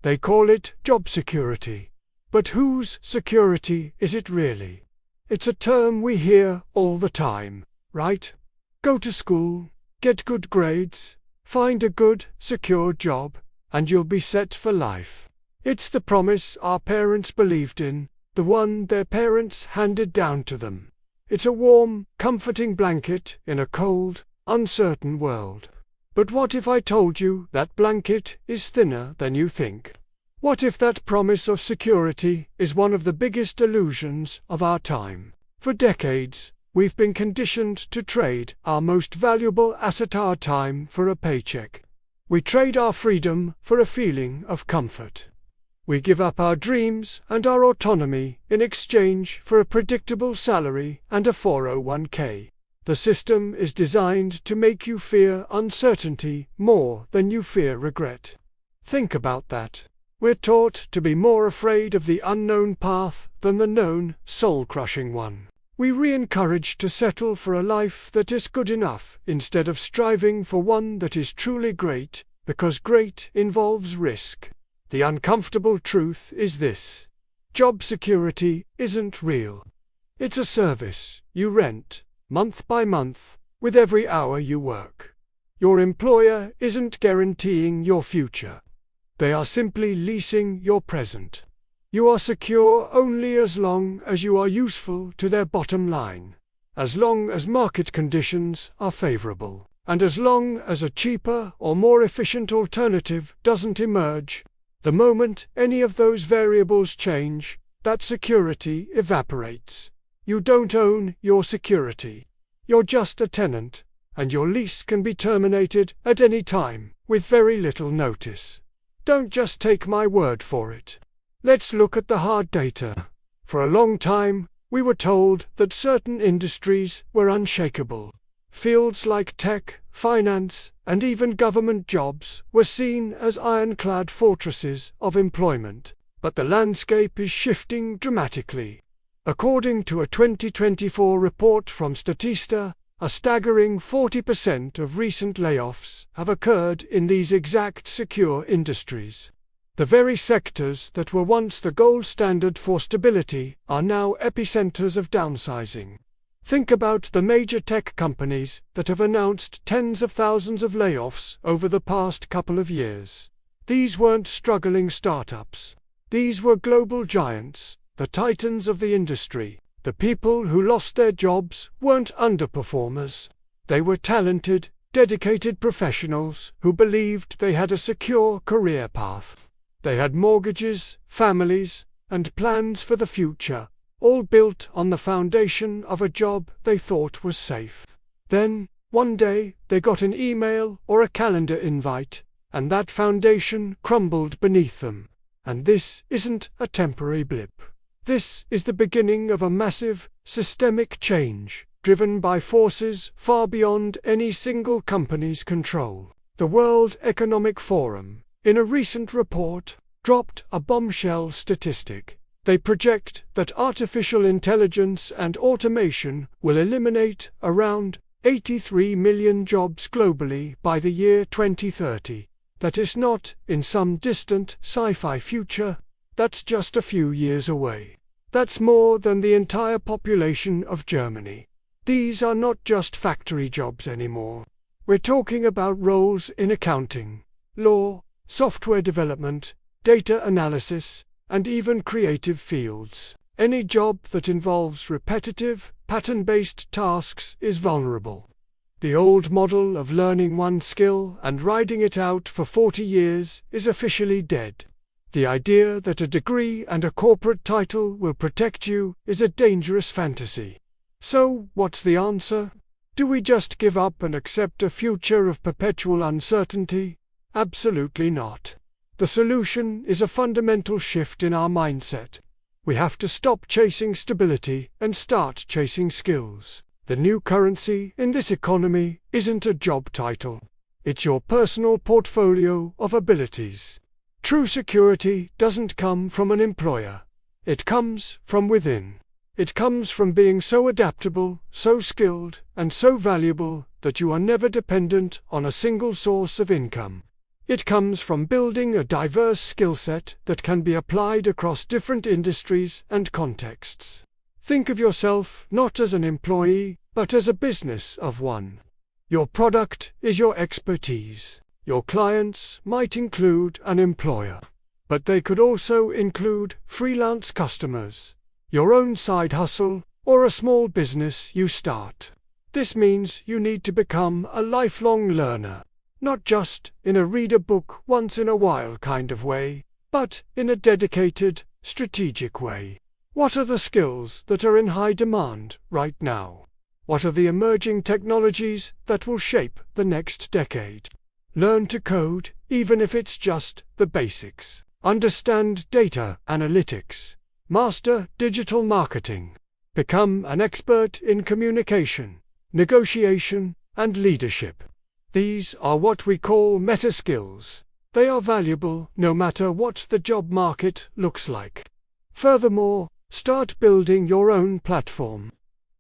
They call it job security. But whose security is it really? It's a term we hear all the time, right? Go to school, get good grades, find a good, secure job, and you'll be set for life. It's the promise our parents believed in, the one their parents handed down to them. It's a warm, comforting blanket in a cold, uncertain world. But what if I told you that blanket is thinner than you think? What if that promise of security is one of the biggest illusions of our time? For decades, we've been conditioned to trade our most valuable asset, our time, for a paycheck. We trade our freedom for a feeling of comfort. We give up our dreams and our autonomy in exchange for a predictable salary and a 401k. The system is designed to make you fear uncertainty more than you fear regret. Think about that. We're taught to be more afraid of the unknown path than the known, soul-crushing one. We re-encourage to settle for a life that is good enough instead of striving for one that is truly great, because great involves risk. The uncomfortable truth is this: job security isn't real. It's a service you rent, month by month, with every hour you work. Your employer isn't guaranteeing your future. They are simply leasing your present. You are secure only as long as you are useful to their bottom line, as long as market conditions are favorable, and as long as a cheaper or more efficient alternative doesn't emerge. The moment any of those variables change, that security evaporates. You don't own your security. You're just a tenant, and your lease can be terminated at any time, with very little notice. Don't just take my word for it. Let's look at the hard data. For a long time, we were told that certain industries were unshakable. Fields like tech, finance, and even government jobs were seen as ironclad fortresses of employment. But the landscape is shifting dramatically. According to a 2024 report from Statista, a staggering 40% of recent layoffs have occurred in these exact secure industries. The very sectors that were once the gold standard for stability are now epicenters of downsizing. Think about the major tech companies that have announced tens of thousands of layoffs over the past couple of years. These weren't struggling startups. These were global giants, the titans of the industry. The people who lost their jobs weren't underperformers. They were talented, dedicated professionals who believed they had a secure career path. They had mortgages, families, and plans for the future, all built on the foundation of a job they thought was safe. Then, one day, they got an email or a calendar invite, and that foundation crumbled beneath them. And this isn't a temporary blip. This is the beginning of a massive, systemic change, driven by forces far beyond any single company's control. The World Economic Forum, in a recent report, dropped a bombshell statistic. They project that artificial intelligence and automation will eliminate around 83 million jobs globally by the year 2030. That is not in some distant sci-fi future. That's just a few years away. That's more than the entire population of Germany. These are not just factory jobs anymore. We're talking about roles in accounting, law, software development, data analysis, and even creative fields. Any job that involves repetitive, pattern-based tasks is vulnerable. The old model of learning one skill and riding it out for 40 years is officially dead. The idea that a degree and a corporate title will protect you is a dangerous fantasy. So, what's the answer? Do we just give up and accept a future of perpetual uncertainty? Absolutely not. The solution is a fundamental shift in our mindset. We have to stop chasing stability and start chasing skills. The new currency in this economy isn't a job title. It's your personal portfolio of abilities. True security doesn't come from an employer. It comes from within. It comes from being so adaptable, so skilled, and so valuable that you are never dependent on a single source of income. It comes from building a diverse skill set that can be applied across different industries and contexts. Think of yourself not as an employee, but as a business of one. Your product is your expertise. Your clients might include an employer, but they could also include freelance customers, your own side hustle, or a small business you start. This means you need to become a lifelong learner, not just in a read a book once in a while kind of way, but in a dedicated, strategic way. What are the skills that are in high demand right now? What are the emerging technologies that will shape the next decade? Learn to code, even if it's just the basics. Understand data analytics. Master digital marketing. Become an expert in communication, negotiation, and leadership. These are what we call meta skills. They are valuable no matter what the job market looks like. Furthermore, start building your own platform.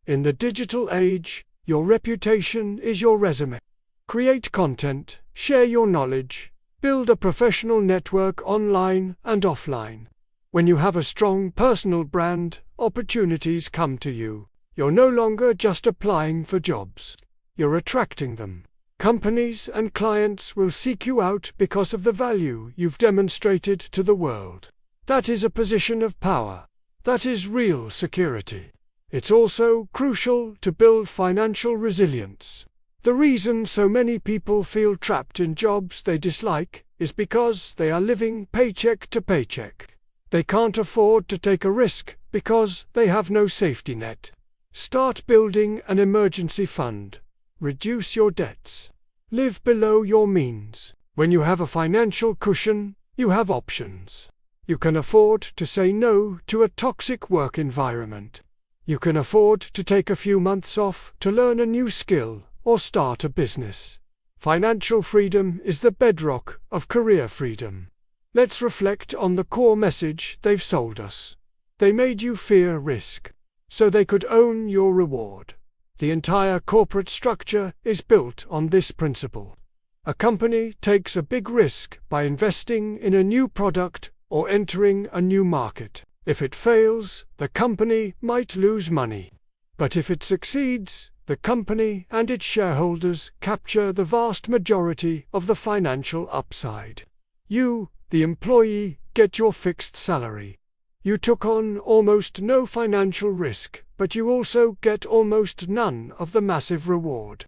In the digital age, your reputation is your resume. Create content, share your knowledge, build a professional network online and offline. When you have a strong personal brand, opportunities come to you. You're no longer just applying for jobs. You're attracting them. Companies and clients will seek you out because of the value you've demonstrated to the world. That is a position of power. That is real security. It's also crucial to build financial resilience. The reason so many people feel trapped in jobs they dislike is because they are living paycheck to paycheck. They can't afford to take a risk because they have no safety net. Start building an emergency fund. Reduce your debts. Live below your means. When you have a financial cushion, you have options. You can afford to say no to a toxic work environment. You can afford to take a few months off to learn a new skill or start a business. Financial freedom is the bedrock of career freedom. Let's reflect on the core message they've sold us. They made you fear risk, so they could own your reward. The entire corporate structure is built on this principle. A company takes a big risk by investing in a new product or entering a new market. If it fails, the company might lose money. But if it succeeds, the company and its shareholders capture the vast majority of the financial upside. You, the employee, get your fixed salary. You took on almost no financial risk, but you also get almost none of the massive reward.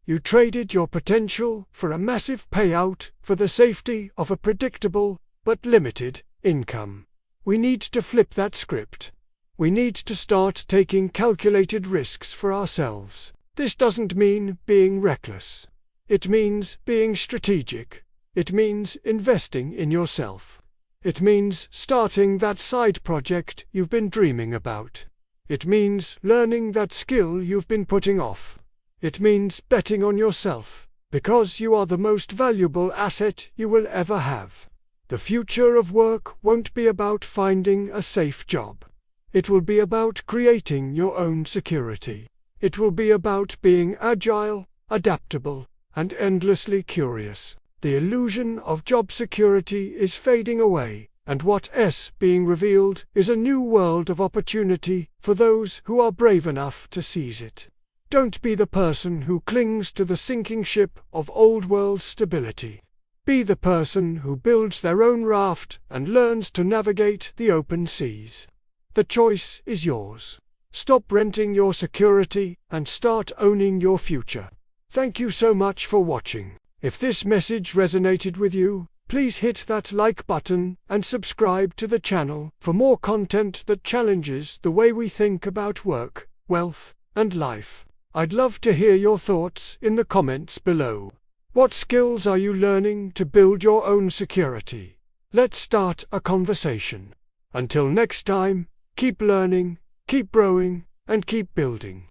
You traded your potential for a massive payout for the safety of a predictable but limited income. We need to flip that script. We need to start taking calculated risks for ourselves. This doesn't mean being reckless. It means being strategic. It means investing in yourself. It means starting that side project you've been dreaming about. It means learning that skill you've been putting off. It means betting on yourself, because you are the most valuable asset you will ever have. The future of work won't be about finding a safe job. It will be about creating your own security. It will be about being agile, adaptable, and endlessly curious. The illusion of job security is fading away, and what is being revealed is a new world of opportunity for those who are brave enough to seize it. Don't be the person who clings to the sinking ship of old-world stability. Be the person who builds their own raft and learns to navigate the open seas. The choice is yours. Stop renting your security and start owning your future. Thank you so much for watching. If this message resonated with you, please hit that like button and subscribe to the channel for more content that challenges the way we think about work, wealth, and life. I'd love to hear your thoughts in the comments below. What skills are you learning to build your own security? Let's start a conversation. Until next time, keep learning, keep growing, and keep building.